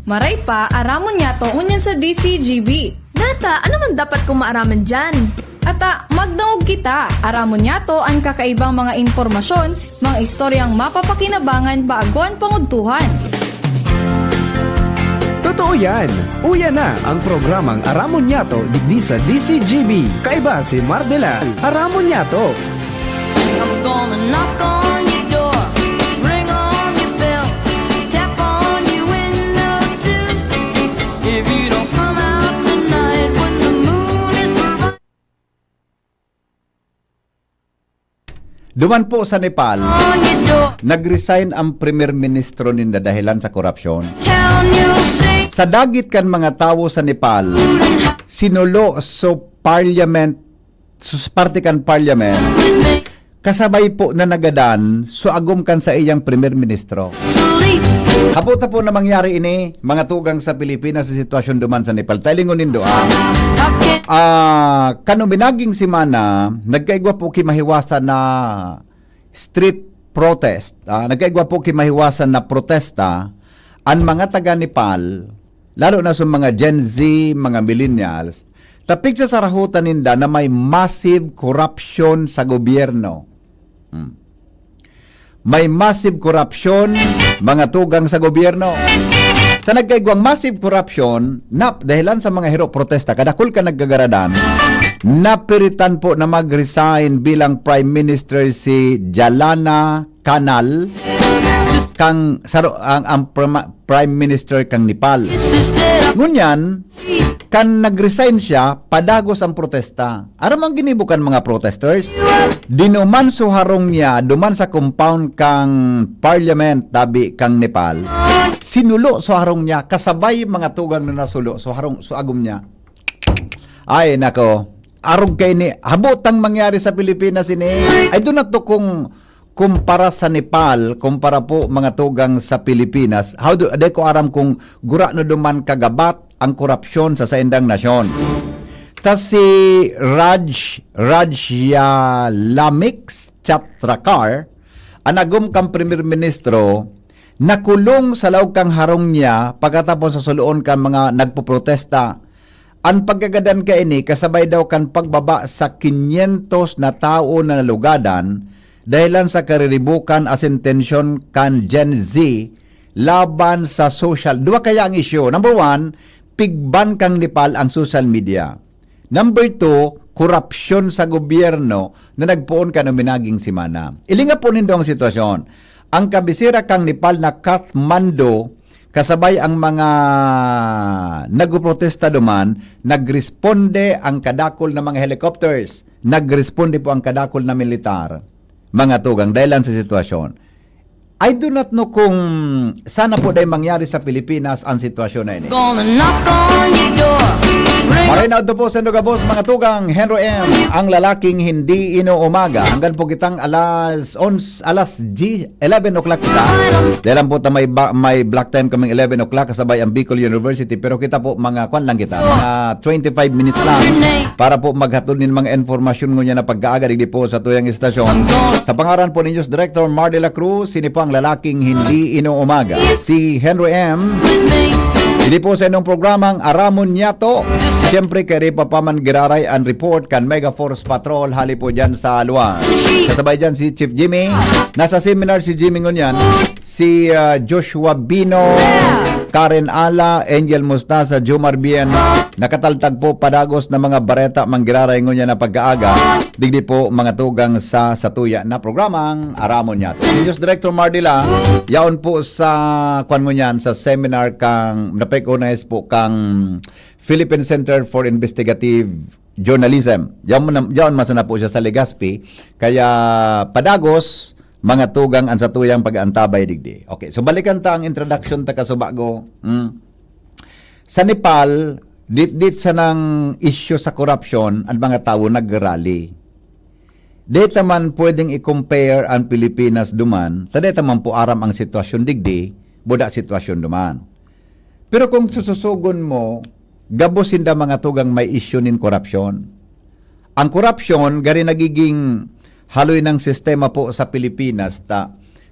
Maray pa, aramon niya to unyan sa DCGB. Nata, ano man dapat kong maaraman dyan? Ata, magdangog kita. Aramon niya to ang kakaibang mga impormasyon, mga istoryang mapapakinabangan baaguan pangudtuhan. Totoo yan! Uya na ang programang Aramon Yato digdi sa DCGB. Kaiba si Mardela. Aramon Yato. I'm gonna knock on your door, ring on your bell, tap on your window too. If you don't come out tonight when the moon is bright Duman po sa Nepal, on your door, nag-resign ang Premier Ministro ninda dahilan sa korupsyon. town you'll say Sa dagit kan mga tawo sa Nepal, sinulo so parliament, parte kan parliament, with me, kasabay po na nagadan, so agum kan sa iyang Premier Ministro. sleep. Haputa po na mangyari ini, mga tugang sa Pilipinas sa sitwasyon duman sa Nepal. Talingon nindo I can't kano binaging simana, nagkaigwa po kimahiwasan na street protest. Nagkaigwa po kimahiwasan na protesta ang mga taga Nepal, lalo na sa mga Gen Z, mga millennials, tapig sa sarahutan ninda na may massive corruption sa gobyerno. May massive corruption, mga tugang sa gobyerno. Nagkaigwang massive corruption, dahilan sa mga hero protesta, kadakul ka naggagaradan, napiritan po na mag-resign bilang Prime Minister si Jalana Kanal, ang Prime Minister kang Nepal. insisted Ngunyan, kan nag-resign siya, padagos ang protesta. Aram ang ginibukan mga protesters? Dinuman suharong niya, duman sa compound kang parliament, tabi kang Nepal. Sinulo suharong niya, kasabay mga tugang na nasulo, suharong suagom niya. Ay, nako, arog kay ni, habotang mangyari sa Pilipinas ini. Ay, doon na to kung kumpara sa Nepal, kumpara po mga tugang sa Pilipinas, de ko aram kung gura no duman kagabat ang korupsyon sa saindang nasyon. Tas si Rajyalamix Chatrakar, anagum kang Premier Ministro, nakulong sa lawag kang harong niya pagkatapos sa suluon kan mga nagpoprotesta. Ang pagkagadan ka ini, kasabay daw kan pagbaba sa 500 na tao na nalugadan, dahilan sa kariribukan as intention kan Gen Z laban sa social. Dua kaya ang issue. Number 1, pigban kang Nepal ang social media. Number 2, korupsyon sa gobyerno na nagpuon ka ng minaging simana. Ilinga po nindo ang sitwasyon. Ang kabisira kang Nepal na Kathmandu, kasabay ang mga nagprotesta duman, nagresponde ang kadakol na mga helicopters. Nagresponde po ang kadakol na militar. Mga tugang, dahilan sa sitwasyon. I do not know kung sana po dahil mangyari sa Pilipinas ang sitwasyon na ini. gonna knock on your door, ring Marinaw po sa Ndugabos, mga tugang, Henry M. Ang lalaking hindi inuumaga. Hanggang po kitang alas 11 o'clock kita. Dahil po may black time kaming 11 o'clock kasabay ang Bicol University. Pero kita po mga kwan lang kita, mga 25 minutes lang para po maghatod din mga informasyon ngunya na pagkaaga di po sa tuyang istasyon. Sa pangaran po ni News Director Mardela Cruz, sini po ang lalaking hindi inuumaga. Si Henry M. with me. Hindi po sa inyong programang Aramon Yato. Siyempre kay Papaman Giraray ang report kan Mega Force Patrol hali po dyan sa Luan. Kasabay dyan si Chief Jimmy. Nasa seminar si Jimmy ngunyan. Si Joshua Bino, Karen Ala, Angel Mustasa, Jomar Bien. Nakataltag po padagos na mga bareta manggiraray ngunyan na pagkaaga. Digdi po mga tugang sa satuya na programang Aramon Yato. Si News Director Mardila, yaon po sa kwan ngunyan sa seminar kang napay-organize po kang Philippine Center for Investigative Journalism. Yaon masana po siya sa Legazpi. Kaya padagos, mga tugang ang satuyang pag-antabay digdi. Okay, so balikan ta ang introduction ta kasubago. Sa Nepal, dit sa nang issue sa corruption, ang mga tao nag-rally. Dito man pwedeng i-compare ang Pilipinas duman, dito man po aram ang sitwasyon digdi, buda sitwasyon duman. Pero kung sususugon mo, gabusin da mga tugang may issue nin korupsyon. Ang korupsyon, gari nagiging haloy ng sistema po sa Pilipinas,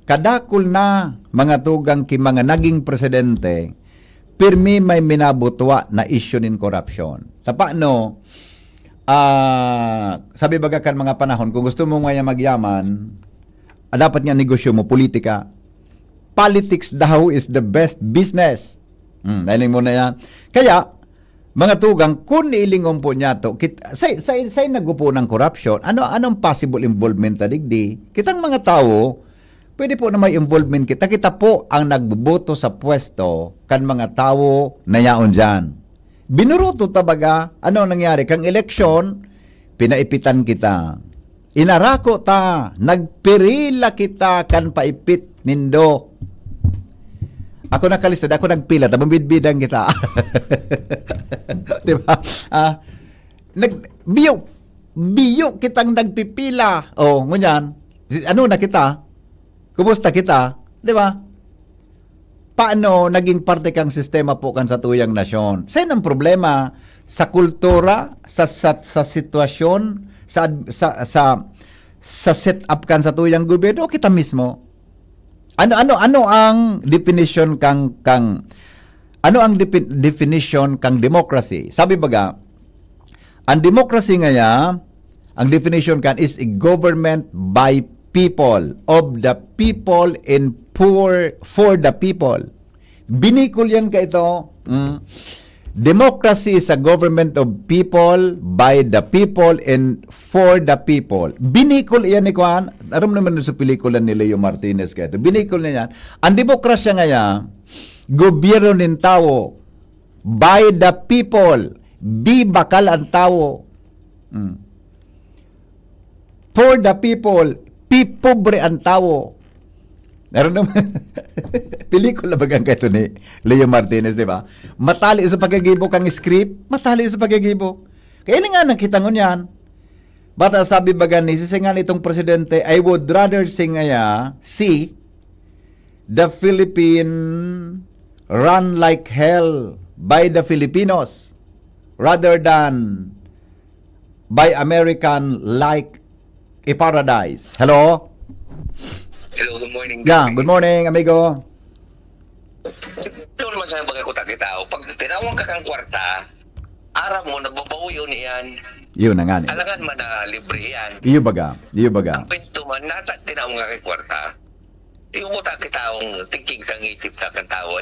kadakol na mga tugang ki mga naging presidente, pirmi may minabutwa na issue in corruption. Tapano, sabi baga kan mga panahon, kung gusto mo ngayon magyaman, dapat nga negosyo mo, politika. Politics daw is the best business. Dahil mo na yan. Kaya, mga tugang, kung niilingong po niya to, say nagupo ng corruption, anong possible involvement na digdi? Kitang mga tao, pwede po na may involvement kita. Kita po ang nagbuboto sa pwesto kan mga tao na yaon dyan. Binuruto tabaga, ano nangyari? Kang eleksyon, pinaipitan kita. Inarako ta, nagpirila kita kan paipit nindo. Ako nakalista, ako nagpila, tabang bidbidang kita. Diba? Biyo kitang nagpipila. O, ngunyan, ano na kita? Kumusta kita? Diba? Paano naging parte kang sistema po kan sa tuyang nasyon? Saan ang problema? Sa kultura, sa sitwasyon, sa setup kan sa tuyang gobyerno, kita mismo. Ano ang definition kang definition kang democracy? Sabi baga, ang democracy ngaya, ang definition kan is a government by people, of the people and for the people. Binikol yan ka ito. Democracy is a government of people, by the people, and for the people. Binikol yan ni Juan. Aram naman sa pelikula ni Leo Martinez kaya ito. Binikol na yan. Ang demokrasya ngaya, gobyerno ng tao, by the people, di bakal ang tao. For the people, pobre ang tao. Naroon naman, pelikula bagang kaito ni Leo Martinez, di ba? Matali sa pagkagibo kang script, matali sa pagkagibo. Kaya nga nakita ngon yan. Bata sabi bagan ni, sisingan itong presidente, I would rather see the Philippine run like hell by the Filipinos rather than by American like a paradise. Hello? Hello, good morning. Yeah, good morning, amigo. Ito naman sa pagkakuta kita. Pag tinawang ka kang kwarta, arap mo, nagbabaw yun yan. Yun na nga ni. Alangan man na libre yan. Iyo baga. Ang pinto man, tinawang ka kang kwarta. Yung kuta kita ang thinking kang isip na kang tawa.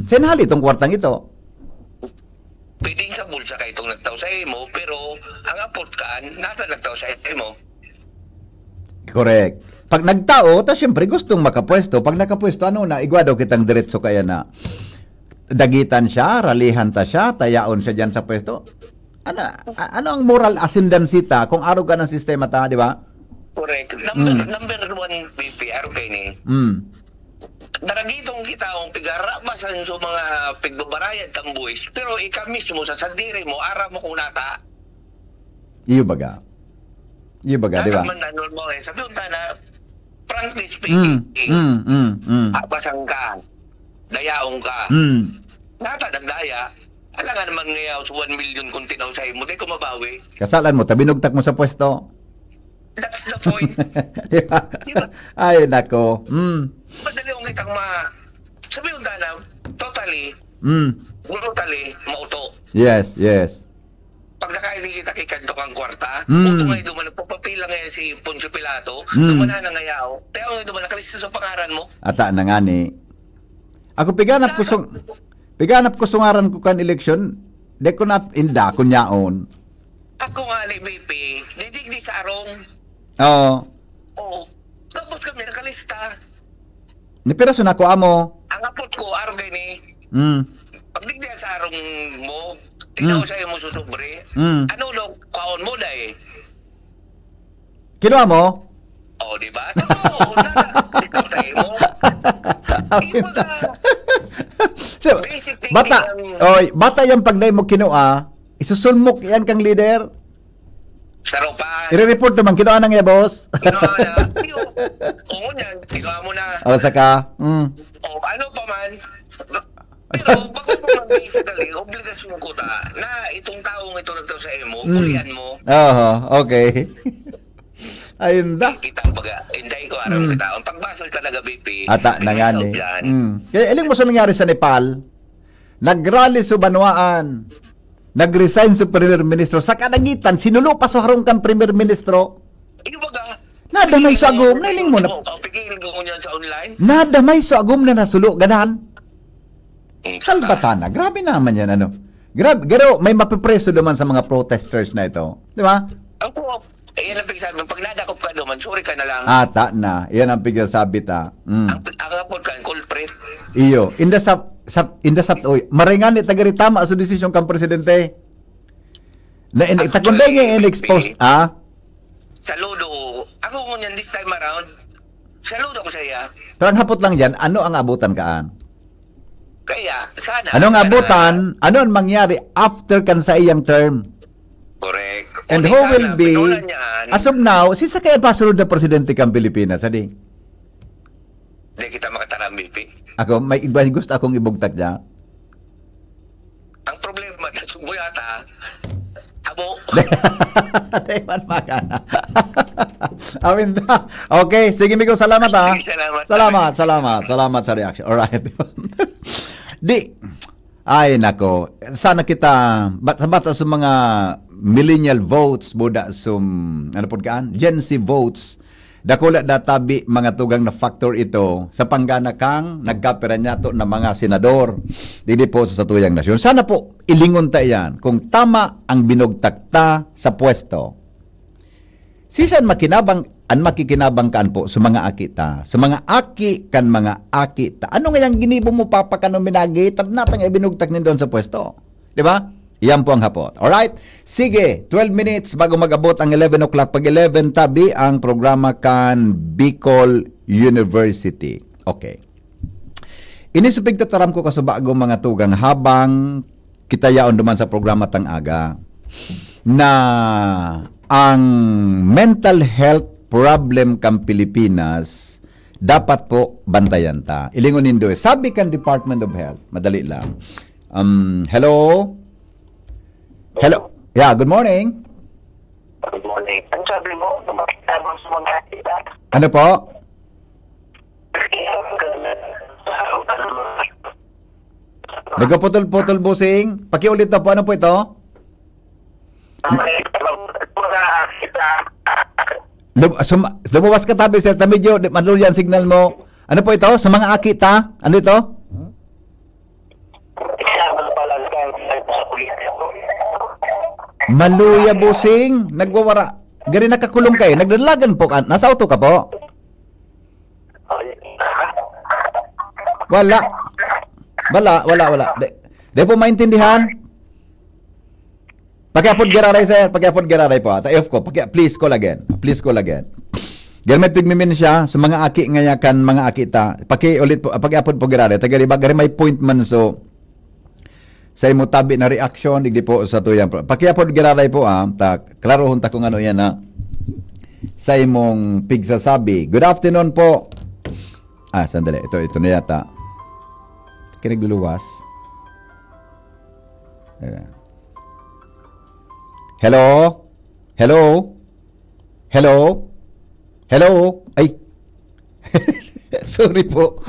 Sinhali itong kwartang ito. Pwedeng sa bulsa ka itong nagtaw sa imo, pero ang apot ka, nasa nagtaw sa imo. Correct. Pag nagtao, ta syempre gustong makapwesto. Pag nakapwesto, ano na, igwado kitang diretso kaya na dagitan siya, ralihan ta siya, tayaon siya dyan sa pwesto. Ano ang moral ascendancy ta kung araw ka ng sistema ta, di ba? Correct. Number one, BP, araw kayo ni. Daragitong kita ang pigarabasan sa mga pigbabarayad kang buwis, pero ikaw mismo sa sandiri mo, ara mo kung nata. Iyo baga, di ba? Nakaman na normal eh. Sabi unta na, frankly speaking, apasan ka, dayaong ka, natadagdaya, alangan naman ngayaw sa 1 million kung tinaw sa imo, di ko mabawi. Kasalan mo, tabinugtak mo sa pwesto. That's the point. Diba? Diba? Ay, nako. Madali ang kitang sabi unta na, totally, mauto. Yes. Pag nakaili kita kay kanto kang kwarta, Mm. uto ngayon duman, nagpapapila ngayon si Poncio Pilato, Mm. duman na ngayaw, kaya ngayon duman, nakalista sa pangaran mo. Ata na nga ni. Ako piganap ko sungaran ko kan eleksyon, de ko nat inda kunyaon. Ako nga ni BP, didigdi sa arong, Oo. tapos kami nakalista. Ni piraso na ko amo. Ang apot ko, arong gani, pag digdi sa arong mo, tinaw sa imo susubre, ano daw, kaon mo dahil? Kinuha mo? Di ba? Totoo, ikaw sa imo. Imo ka. So, Basic thinking bata yung pagday mo kinuha, isusulmok yan kang leader. Saropan. I-report naman, kinuha na nga, boss. Kinuha na. Oo yan, kinuha mo na. O, saka. Ano pa man. Pero bago mo man basically, obligasyon ko ta na itong taong ito nagtaw sa emo, kulian mo. Oo, okay. Ayun da. Kita baga, hindi ko aram kita. Ang pagbasol talaga BP. Ata na nga ni. Kaya iling mo sa nangyari sa Nepal, nagrally sa Banwaan, nagresign sa Premier Ministro, sa kadagitan, sinulo pa sa harong kang Premier Ministro, Ino ba ga? nadamay sa agom, nailing mo na, Pigil mo niyan sa online? nadamay sa agom na nasulo, ganahan. Hmm, Salbatana, grabe naman yan, ano. Grabe, pero may mapipreso naman sa mga protesters na ito. Di ba? Ako, yan ang pagsabi, pag nadakop ka naman, sorry ka na lang. Ata na, yan ang pigsasabi ta. Ang apod ka, culprit. Iyo, oy, maringan ni tagari tama sa desisyon kang presidente. Na itakunday nga in-expose, Saludo. Ako mo niyan this time around. Saludo ko sa iya. Pero ang hapot lang dyan, ano ang abutan kaan? Kaya, sana. Anong sana- abutan, ano ang mangyari after kan sa iyang term? Correct. And Uli who sana, will be, pinulan niyan. as of now, si sa kaya pasunod na presidente kang Pilipinas, adi? Hindi kita makatarambipi. Ako, may iba gusto akong ibugtak niya. Ang problema, tasong mo yata, abo. Deman makana. Amin na. Okay, sige Miko, salamat ha. Sige, salamat. Salamat sa reaction. Alright. Ay nako, sana kita bata sa mga millennial votes buda ano pod kaan? Gen Z votes. Dakula databi mga tugang na factor ito sa panggana kang nagkapera niya to na mga senador dili po sa tuyang nasyon. Sana po ilingon ta yan kung tama ang binugtakta sa pwesto. Sisan makikinabang kan po sa mga akita, sa mga aki kan mga akita. Ano nga yung ginibo mo papa kano minagi tab natang ibinugtak nin doon sa pwesto. Di ba? Yan po ang hapot. Alright? Sige, 12 minutes bago mag-abot ang 11 o'clock. Pag 11 tabi ang programa kan Bicol University. Okay. Inisupig tataram ko kasabago mga tugang habang kita yaon duman sa programa tang aga na ang mental health problem kang Pilipinas dapat po bantayan ta. Ilingon nindo. Sabi kan Department of Health, madali lang. Hello? Hello? Yeah, good morning. Good morning. Ang sabi mo, makitabang sa mga akita. Ano po? Nagkaputol-putol busing. Pakiulit na po. Ano po ito? Mga akita. Lumabas ka tabi, sir. Medyo malulo yan signal mo. Ano po ito? Sa mga akita? Ano ito? Isama pala sa pulis. Maluya busing. Nagwawara. Gari nakakulong kayo. Nagdalagan po ka. Nasa auto ka po? Wala. Di po maintindihan. Pakiapod gararay, sir. Pakiapod gararay po. Ta-off ko. Please call again. Gari may pigmimin siya sa mga aki ngayakan, mga akita. Pakiulit po. Pakiapod po gararay. Tagari ba? Gari may point man so sa imo tabi na reaction digdi po sa tuyang pakiapod giraray po klaro hunta kung ano yan sa imong pigsasabi. Good afternoon po. Sandali, ito na yata kinagluluwas. Hello ay sorry po.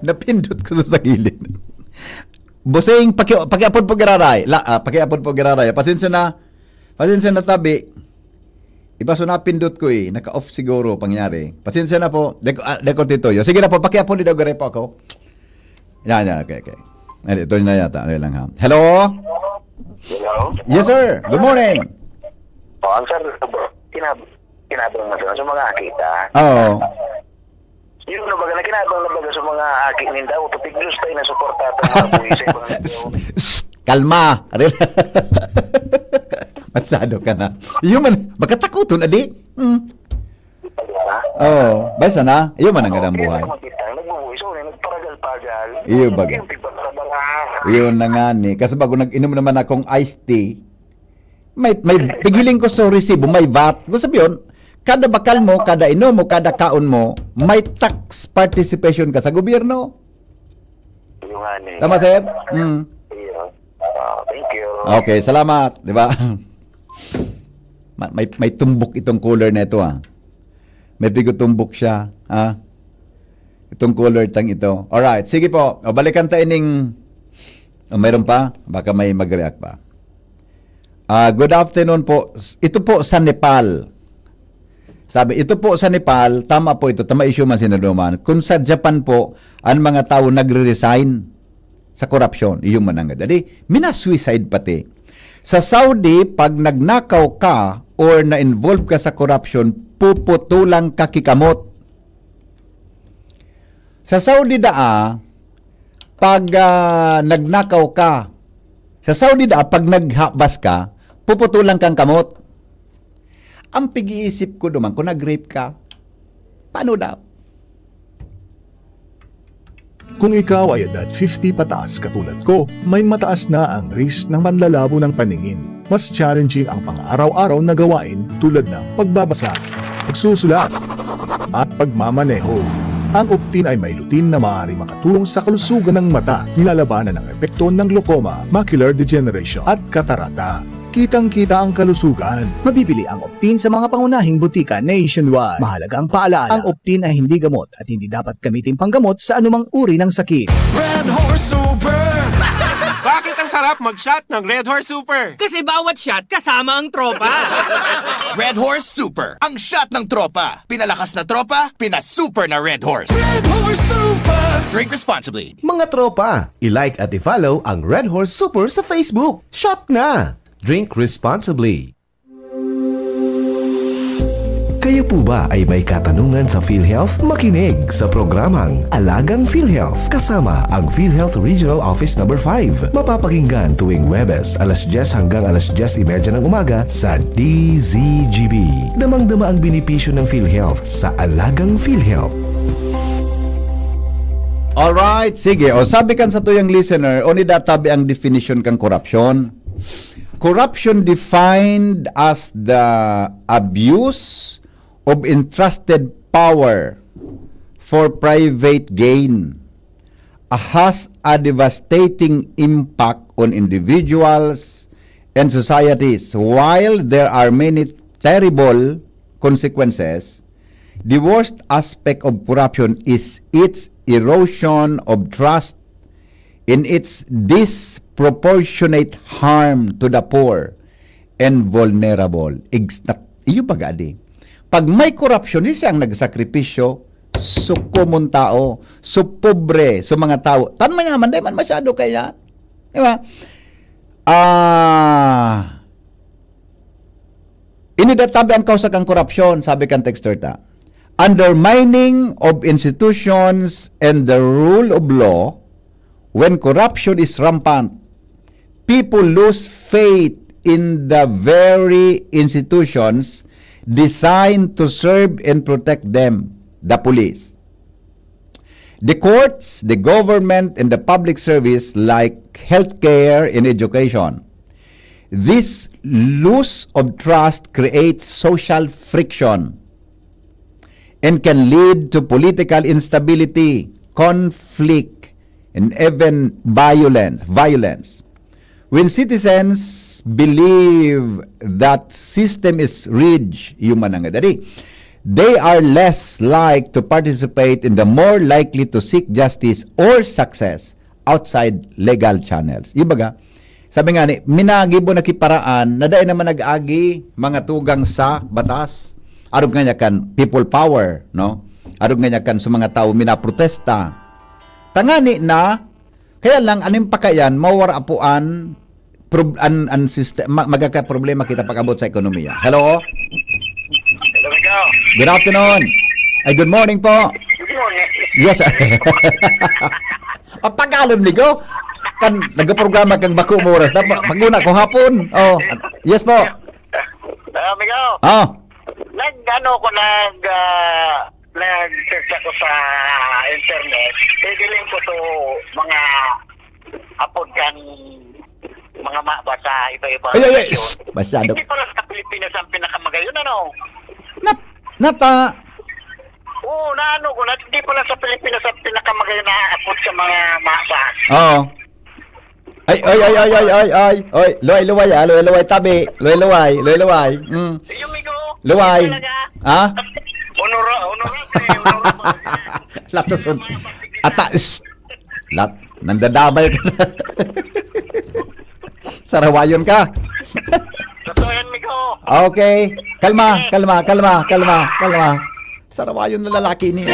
Napindot ko sa gilid. Busing, pakiapod po giraray. Pakiapod po giraray. Pasensya na tabi. Iba so napindot ko naka-off siguro pangyari. Pasensya na po. Deko titoyo. Sige na po, pakiapod ni Dogare po ako. Yan, okay. Ito na yata. Ano lang ha. Hello? Hello? Yes, sir. Good morning. Ang sir, kinabang mo sa mga akita. Oo. Yung nabaga na kinabang nabaga sa mga akit ninda, utopiglus tayo na suporta ito mga buwisay. Kalma. Masado ka na. Yung man, magkatakuton, adi. Baysa na. Yung man ang ganang buhay. Nagparagal-pagal. Iyo baga. Yun na nga ni. Kasi bago nag-inom naman akong iced tea, may pigiling ko sa resibo, may VAT. Kung sabi yun, kada bakal mo, kada inom mo, kada kaon mo, may tax participation ka sa gobyerno. Tama, sir? Thank you. Okay, salamat. Di ba? May tumbok itong cooler na ito, May bigo tumbok siya, Itong color tang ito. Alright, sige po. O, balikan tayo ning... O, mayroon pa? Baka may mag-react pa. Good afternoon po. Ito po sa Nepal. Sabi, ito po sa Nepal, tama po ito, tama issue man sinaduman. Kung sa Japan po, ang mga tao nagre-resign sa korupsyon, iyon man ang dali. Mina-suicide pati. Sa Saudi, pag nagnakaw ka or na-involve ka sa korupsyon, puputulang kakikamot. Sa Saudi pag nagnakaw ka, sa Saudi pag naghabas ka, puputulang kang kamot. Ang pag-iisip ko naman, kung nag-rape ka, paano daw? Kung ikaw ay edad 50 pataas katulad ko, may mataas na ang risk ng panlalabo ng paningin. Mas challenging ang pang-araw-araw na gawain tulad ng pagbabasa, pagsusulat, at pagmamaneho. Ang Optin ay may lutin na maaari makatulong sa kalusugan ng mata, nilalabanan ang epekto ng glaucoma, macular degeneration at katarata. Kitang-kita ang kalusugan. Mabibili ang Optin sa mga pangunahing butika nationwide. Mahalaga ang paalaala. Ang Optin ay hindi gamot at hindi dapat gamitin panggamot sa anumang uri ng sakit. Red Horse Super! Bakit ang sarap mag-shot ng Red Horse Super? Kasi bawat shot kasama ang tropa. Red Horse Super, ang shot ng tropa. Pinalakas na tropa, pinasuper na Red Horse. Red Horse Super! Drink responsibly. Mga tropa, i-like at i-follow ang Red Horse Super sa Facebook. Shot na! Drink responsibly. Kayo po ba ay may katanungan sa PhilHealth? Makinig sa programang Alagang PhilHealth kasama ang PhilHealth Regional Office No. 5. Mapapakinggan tuwing Webes, alas 10 hanggang alas 10:30 ng umaga sa DZGB. Damang-dama ang benepisyo ng PhilHealth sa Alagang PhilHealth. Alright, sige. O sabi kan sa tuyang listener, o nidatabi ang definition kang corruption. Corruption defined as the abuse of entrusted power for private gain has a devastating impact on individuals and societies. While there are many terrible consequences, the worst aspect of corruption is its erosion of trust in its disproportionate harm to the poor and vulnerable. Iyo pag-adi. Pag may corruption, di siyang nagsakripisyo, sukumon tao, supobre, sa mga tao. Tanman nga man, di man masyado kaya. Di ba? Inidatabi ang kausa kang korupsyon, sabi kang texter ta. Undermining of institutions and the rule of law. When corruption is rampant, people lose faith in the very institutions designed to serve and protect them, the police. The courts, the government, and the public service like healthcare and education. This loss of trust creates social friction and can lead to political instability, conflict, and even violence. When citizens believe that system is rigged, they are less likely to participate in the more likely to seek justice or success outside legal channels. Ibaga, sabi nga ni, minagibo na kiparaan, na dahil naman nag-agi mga tugang sa batas. Arog nga niya kan people power, no? Arog nga niya kan sa mga tao minaprotesta. Tangani na, kaya lang aning pakayan, mawarapuan, magkakaproblema kita pag-abot sa ekonomiya. Hello? Hello, Miguel. Good afternoon. Ay, good morning po. Good morning. Yes, sir. Pagkalom ni ko, kan nagaprograma kang bako mo oras. Paguna ko hapon. Oh, yes po. Miguel. Oh. Nag-search ako sa internet. Pigiling ko to mga apod kan mga maba sa iba-iba. Ay. Masyado. Hindi pala sa Pilipinas ang pinakamagayon, ano? Nata. Oo, hindi pala sa Pilipinas ang pinakamagayon na apod sa mga maba. Oo. Ay. Luway, tabi. Luway. Yung migo. Luway. Ha? Honorable. Latason. Nandadabay ka na. Sarawayon ka. Totoo Miko. Okay. Kalma. Sarawayon na lalaki ni.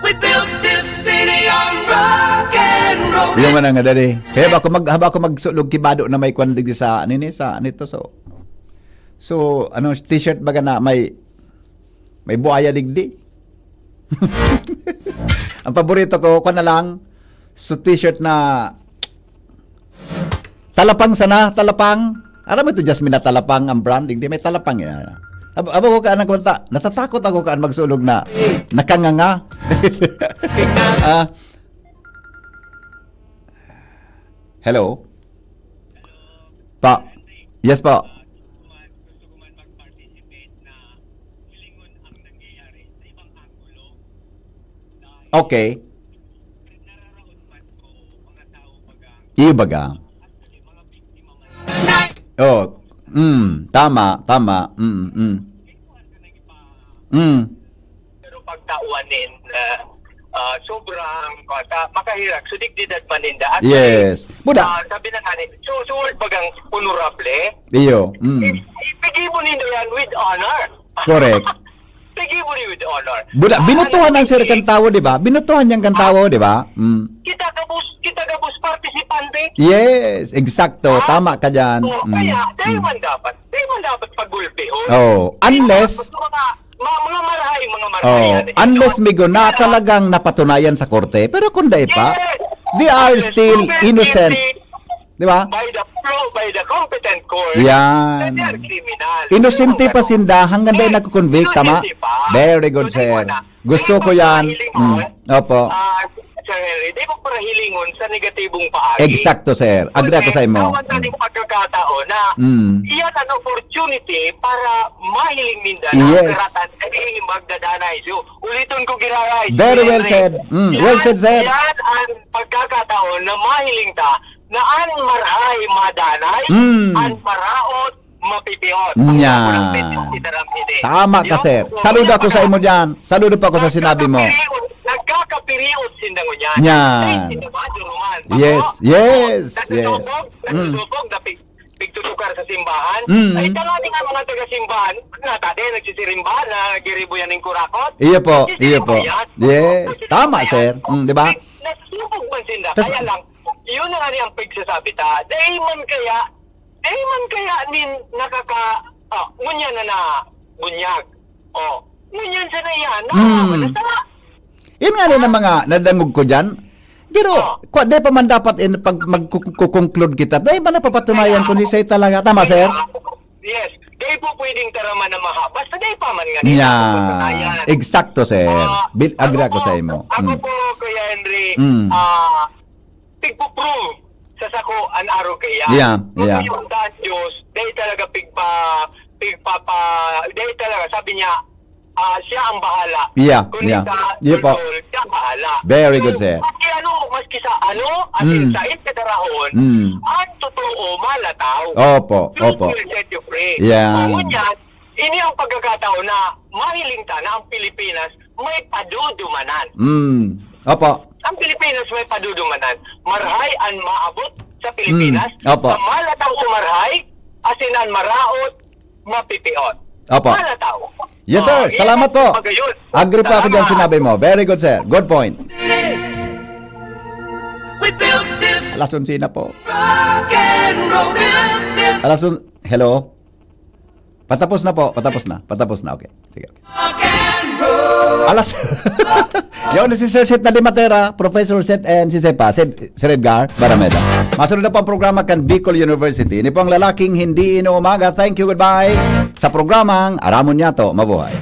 We built this city on rock and roll. Yung man nga dali. Kaya haba ko magsulog kibado na may kwan digdi sa nito so ano t-shirt baga na may buhaya digdi. Ang paborito ko kwan na lang t-shirt na talapang. Aram mo ito Jasmine na talapang ang brand digdi may talapang yan. Abo ko kaan kwenta, natatakot ako kaan magsulog na nakanganga. Hello? Pa. Yes po. Okay. Iyo baga. Oh. Tama. Pero pagtauanin sobrang makahirap sudik-didad paninda. At Yes. Buda. sabi na kanin, suword bagang honorable. Iyo. Ipigi mo ninyo yan with honor. Correct. Pigi mo ninyo with honor. Buda, binutuhan ang sir kantawo, di ba? Binutuhan niyang kantawo, di ba? Kita gabus partisipante. Yes, eksakto. Tama ka dyan. Kaya, dahil man dapat pagulpihon. Unless mga marahay. unless migo na talagang napatunayan sa korte. Pero kung dahil pa, they are still innocent. Di ba? By the competent court. Yan. They are criminal. Inosente pa sinda hanggang dahil nagko-convict, tama? Very good, sir. Gusto ko yan. Opo. Sir Henry, di ko para hilingon sa negatibong paagi. Eksakto, sir. Agree ako sa imo. Awan taning pagkakataon na iyan an opportunity para mahiling Mindanao. Yes. Karatan ay magdadanay. So, ulitin ko giraray. Very well said. Well said, sir. Yan ang pagkakataon na mahiling ta na an marhay madanay, an paraot mapipiot. Nya. Tama ka, sir. Saludo ako sa imo dyan. Saludo pa ako sa sinabi mo. Nagkakapiriot sindangon yan. Yan. Yes. Nagsusubog na pigtutukar sa simbahan. Ay talani nga mga taga-simbahan, natade, nagsisirimbahan na giribuyan ng kurakot. Iyo po. Yes. Tama, sir. Di ba? Nagsubog man sinda. Kaya lang, yun na nga niyang pagsasabi ta, dahil man kaya nin ngunyan na bunyag. Ngunyan sa na yan. Yun nga rin ang mga nadangog ko dyan. Pero, di pa man dapat pag mag-conclude kita, dahil ba napapatunayan kung isa'y talaga. Tama, sir? Yes. Dahil po pwedeng taraman na maha. Basta dahil pa man nga Yeah. Eksakto, sir. Agree ako sa imo. Ako po, Kuya Henry, pigpo-prove sa sako an araw kaya. Yeah. Yung Diyos, dahil talaga dahil talaga, sabi niya, siya ang bahala. Yeah. Siya ang bahala. Very good, sir. Maski sa asin sa kadarahon, ang totoo malataw. Opo. Truth will set you free. Yeah. Ngunyan, ini ang pagkakataon na mahiling ta na ang Pilipinas may padudumanan. Opo. Ang Pilipinas may padudumanan. Marhay ang maabot sa Pilipinas. Opo. Sa malataw umarhay, asinan maraot, mapipiot. Opo. Malataw. Yes, sir. Salamat po. Agree pa ako dyan sinabi mo. Very good, sir. Good point. We built this Alas 11 na po. rock and roll. Built this Hello? Patapos na po. Patapos na. Okay. Sige. rock and roll. Alas. Yun si Sir Seth Nadimatera, Professor Seth and si Sepa, Sir Edgar Barameda. Masunod na po ang programa kan Bicol University. Ini po ang lalaking hindi inuumaga. Thank you, goodbye. Sa programang Aramon Yato, mabuhay.